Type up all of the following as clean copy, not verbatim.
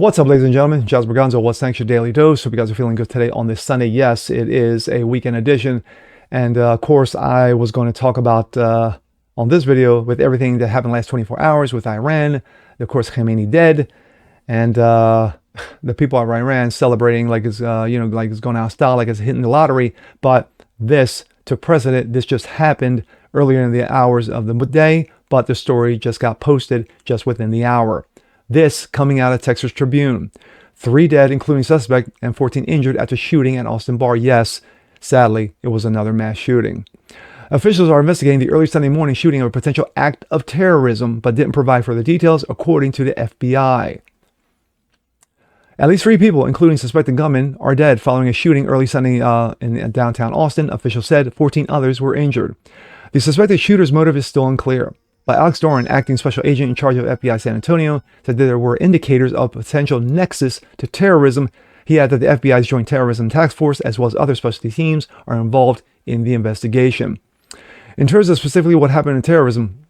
What's up, ladies and gentlemen? Jazz Berganza, What's Next, your daily dose. Hope you guys are feeling good today on this Sunday. Yes, it is a weekend edition. And of course, I was going to talk about on this video with everything that happened last 24 hours with Iran. Of course, Khamenei dead. And the people of Iran celebrating like it's, like it's going out of style, like it's hitting the lottery. But this took precedent. This just happened earlier in the hours of the day. But the story just got posted just within the hour. This coming out of Texas Tribune. 3 dead, including suspect, and 14 injured after shooting at Austin bar. Yes, sadly, it was another mass shooting. Officials are investigating the early Sunday morning shooting of a potential act of terrorism, but didn't provide further details, according to the FBI. At least 3 people, including suspected gunmen, are dead following a shooting early Sunday in downtown Austin. Officials said 14 others were injured. The suspected shooter's motive is still unclear. But Alex Doran, acting special agent in charge of FBI San Antonio, said that there were indicators of potential nexus to terrorism. He added that the FBI's Joint Terrorism Task Force, as well as other specialty teams, are involved in the investigation. In terms of specifically what happened in terrorism,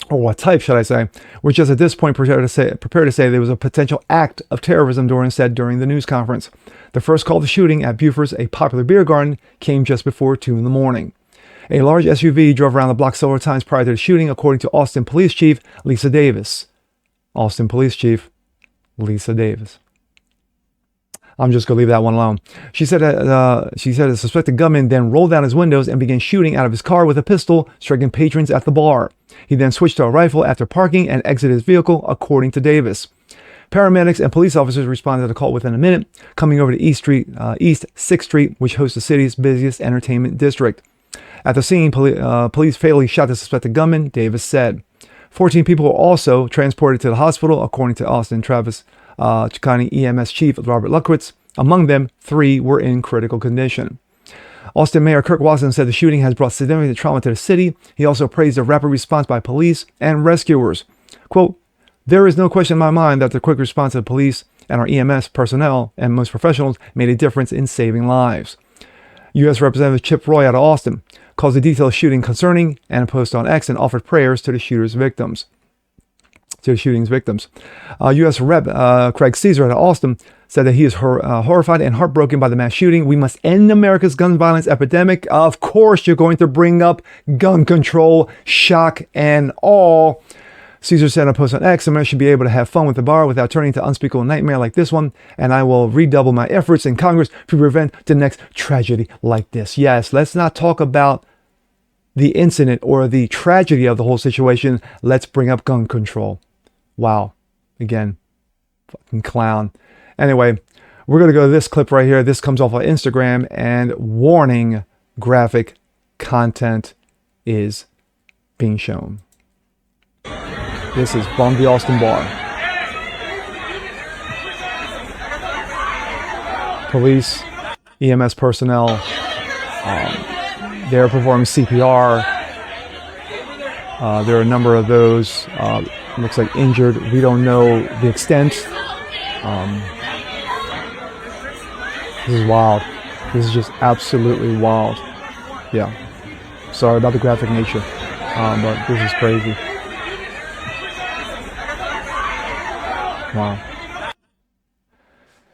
or what type, should I say, we're just at this point prepared to say there was a potential act of terrorism, Doran said during the news conference. The first call to shooting at Buford's, a popular beer garden, came just before 2 in the morning. A large SUV drove around the block several times prior to the shooting, according to Austin Police Chief Lisa Davis. Austin Police Chief Lisa Davis. I'm just going to leave that one alone. She said a suspected gunman then rolled down his windows and began shooting out of his car with a pistol, striking patrons at the bar. He then switched to a rifle after parking and exited his vehicle, according to Davis. Paramedics and police officers responded to the call within a minute, coming over to East 6th Street, which hosts the city's busiest entertainment district. At the scene, police fatally shot the suspected gunman, Davis said. 14 people were also transported to the hospital, according to Austin Travis County EMS Chief Robert Luckwitz. Among them, 3 were in critical condition. Austin Mayor Kirk Watson said the shooting has brought significant trauma to the city. He also praised the rapid response by police and rescuers. Quote, "There is no question in my mind that the quick response of the police and our EMS personnel and most professionals made a difference in saving lives." U.S. Representative Chip Roy out of Austin calls the detailed shooting concerning and a post on X and offered prayers to the shooting's victims. U.S. Rep. Craig Caesar out of Austin said that he is horrified and heartbroken by the mass shooting. "We must end America's gun violence epidemic." Of course, you're going to bring up gun control, shock, and awe. Caesar said in a post on X, "America should be able to have fun with the bar without turning to unspeakable nightmare like this one, and I will redouble my efforts in Congress to prevent the next tragedy like this." Yes, let's not talk about the incident or the tragedy of the whole situation. Let's bring up gun control. Wow. Again, fucking clown. Anyway, we're going to go to this clip right here. This comes off of Instagram, and warning, graphic content is being shown. This is from the Austin bar. Police, EMS personnel, they're performing CPR. There are a number of those, looks like injured. We don't know the extent. This is wild. This is just absolutely wild. Yeah. Sorry about the graphic nature, but this is crazy. Wow.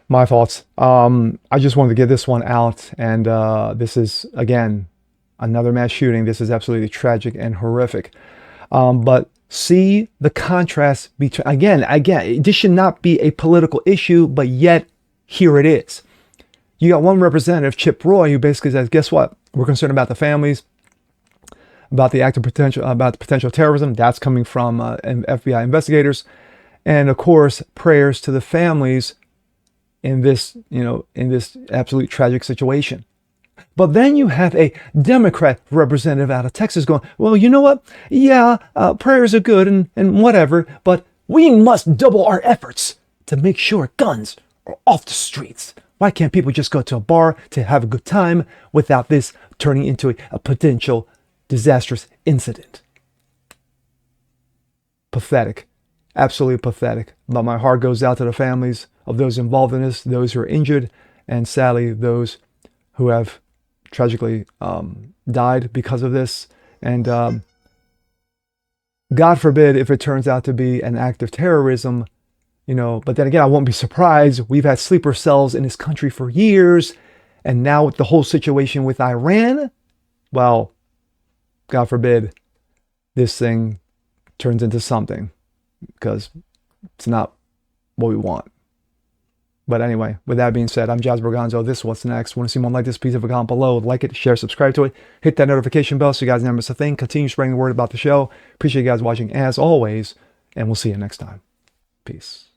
My thoughts. I just wanted to get this one out, and this is, again, another mass shooting. This is absolutely tragic and horrific. But see the contrast between, again, this should not be a political issue, but yet here it is. You got one representative, Chip Roy, who basically says, guess what? We're concerned about the families, about the potential terrorism. That's coming from FBI investigators. And of course, prayers to the families in this, in this absolute tragic situation. But then you have a Democrat representative out of Texas going, well, you know what? Yeah, prayers are good and whatever, but we must double our efforts to make sure guns are off the streets. Why can't people just go to a bar to have a good time without this turning into a potential disastrous incident? Pathetic. Absolutely pathetic. But my heart goes out to the families of those involved in this, those who are injured, and sadly, those who have tragically died because of this. And God forbid if it turns out to be an act of terrorism, You know, but then again, I won't be surprised. We've had sleeper cells in this country for years. And now with the whole situation with Iran, well, God forbid this thing turns into something, because it's not what we want. But anyway, with that being said, I'm Jazz Berganzo. This is What's Next. Want to see more like this? Please leave a comment below. Like it, share, subscribe to it. Hit that notification bell so you guys never miss a thing. Continue spreading the word about the show. Appreciate you guys watching as always. And we'll see you next time. Peace.